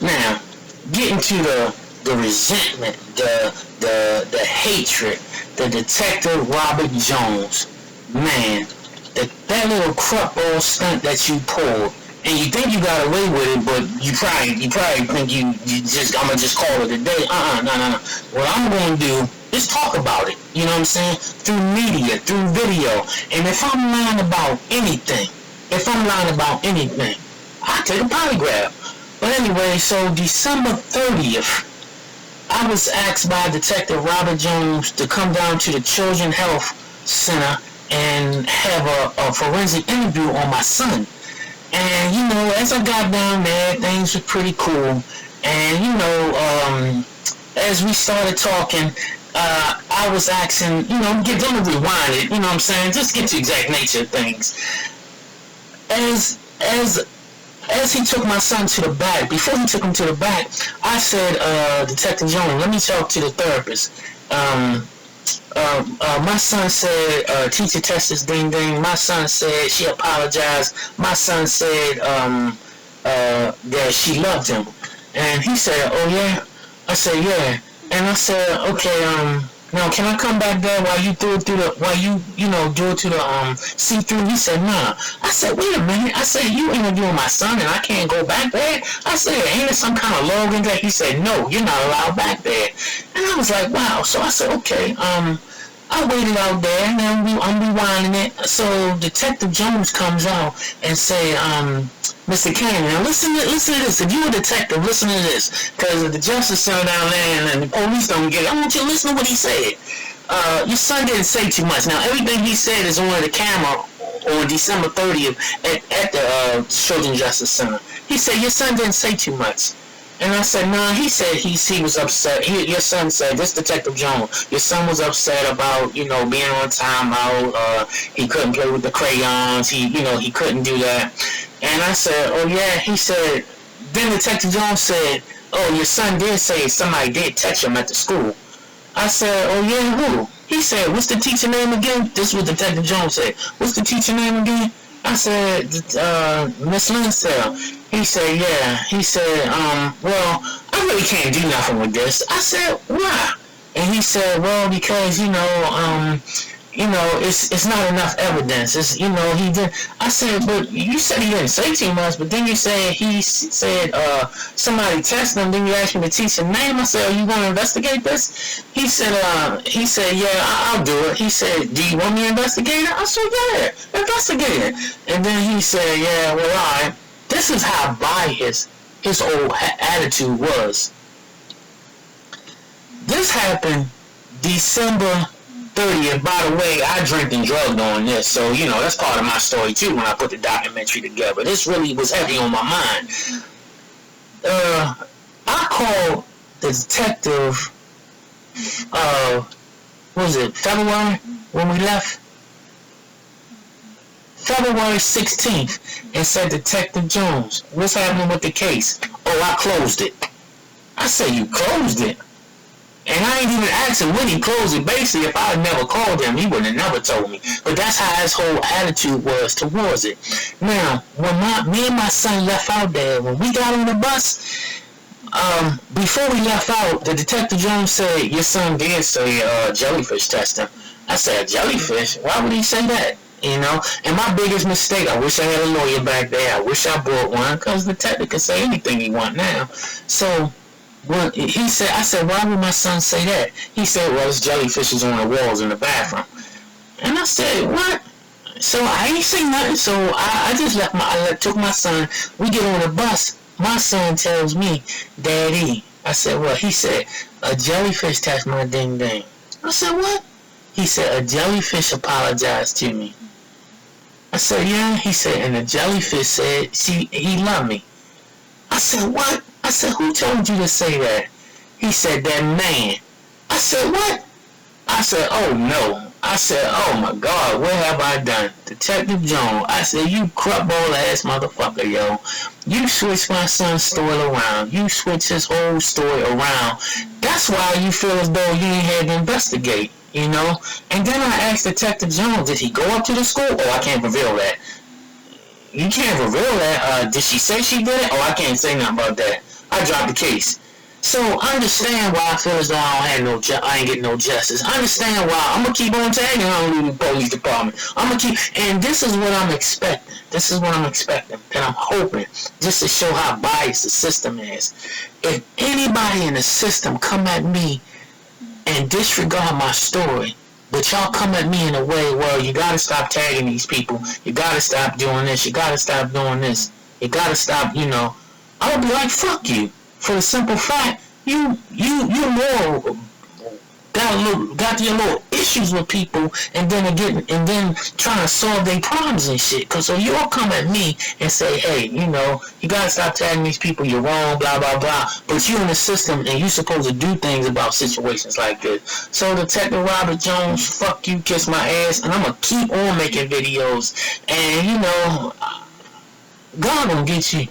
Now, getting to the resentment, the hatred, the detective Robert Jones, man, that little crutball stunt that you pulled, and you think you got away with it, but you probably think you just, I'ma just call it a day. No. What I'm gonna do is talk about it. You know what I'm saying? Through media, through video, and if I'm lying about anything, I take a polygraph. But anyway, so December 30th, I was asked by Detective Robert Jones to come down to the Children's Health Center and have a forensic interview on my son. And, you know, as I got down there, things were pretty cool. And, you know, as we started talking, I was asking, you know, get them to rewind it, you know what I'm saying? Just get the exact nature of things. As he took my son to the back, before he took him to the back, I said, Detective Jones, let me talk to the therapist. My son said, teacher tested ding ding. My son said she apologized. My son said that she loved him. And he said, oh yeah? I said, yeah. And I said, okay, now can I come back there while you do it through the, do it to the see-through? He said, nah. I said, wait a minute. I said, you interviewing my son and I can't go back there? I said, ain't it some kind of law in there? He said, no, you're not allowed back there. And I was like, wow. So I said, okay, I waited out there, and then I'm rewinding it. So Detective Jones comes out and say, Mr. Cannon, now listen to this. If you're a detective, listen to this. Because the justice center down there and the police don't get it, I want you to listen to what he said. Your son didn't say too much. Now, everything he said is on the camera on December 30th at the Children's Justice Center. He said, your son didn't say too much. And I said, nah, he said he was upset. Your son said, this Detective Jones, your son was upset about, you know, being on timeout. He couldn't play with the crayons. He couldn't do that. And I said, oh yeah. He said, then Detective Jones said, oh, your son did say somebody did touch him at the school. I said, oh yeah, who? He said, what's the teacher name again? This is what Detective Jones said. What's the teacher name again? I said, Miss Lintel. He said, yeah. He said, well, I really can't do nothing with this. I said, why? And he said, well, because, it's not enough evidence. It's, he did. I said, but you said he didn't say too much, but then you said he said, somebody tested him, then you asked me to teach the name. I said, are you going to investigate this? He said, yeah, I'll do it. He said, do you want me to investigate it? I said, yeah, investigate it. And then he said, yeah, well, all right. This is how bad his old attitude was. This happened December 30th. By the way, I drank and drugged on this, so that's part of my story too. When I put the documentary together, this really was heavy on my mind. I called the detective. What was it, February when we left? February 16th, and said, Detective Jones, what's happening with the case? Oh, I closed it. I said, you closed it? And I ain't even asked him when he closed it. Basically, if I had never called him, he would have never told me. But that's how his whole attitude was towards it. Now, when me and my son left out there, when we got on the bus, before we left out, the Detective Jones said, your son did say jellyfish testing. I said, jellyfish? Why would he say that? And my biggest mistake, I wish I had a lawyer back there. I wish I brought one, because the detective can say anything he want now. So, when he said, I said, why would my son say that? He said, well, it's jellyfishes on the walls in the bathroom. And I said, what? So I ain't say nothing. So I just took my son. We get on the bus. My son tells me, Daddy. I said, what? He said, a jellyfish touched my ding ding. I said, what? He said, a jellyfish apologized to me. I said, yeah. He said, and the jellyfish said he loved me. I said, what? I said, who told you to say that? He said, that man. I said, what? I said, oh no. I said, oh my God, what have I done? Detective Jones. I said, you crutball ass motherfucker, yo. You switched my son's story around. You switched his whole story around. That's why you feel as though you ain't had to investigate. And then I asked Detective Jones, did he go up to the school? Oh, I can't reveal that. You can't reveal that. Did she say she did it? Oh, I can't say nothing about that. I dropped the case. So understand why I feel as though I ain't getting no justice. Understand why I'm gonna keep on tagging on the police department. I'm gonna keep, and this is what I'm expecting. This is what I'm expecting, and I'm hoping just to show how biased the system is. If anybody in the system come at me and disregard my story, but y'all come at me in a way, well, you gotta stop tagging these people. You gotta stop doing this. You gotta stop doing this. You gotta stop, I'll be like, fuck you. For the simple fact, you more got your little issues with people, and then trying to solve their problems and shit. Cause so you'll come at me and say, hey, you gotta stop tagging these people. You're wrong, blah blah blah. But you in the system, and you supposed to do things about situations like this. So Detective Robert Jones, fuck you, kiss my ass, and I'm gonna keep on making videos. And God gonna get you.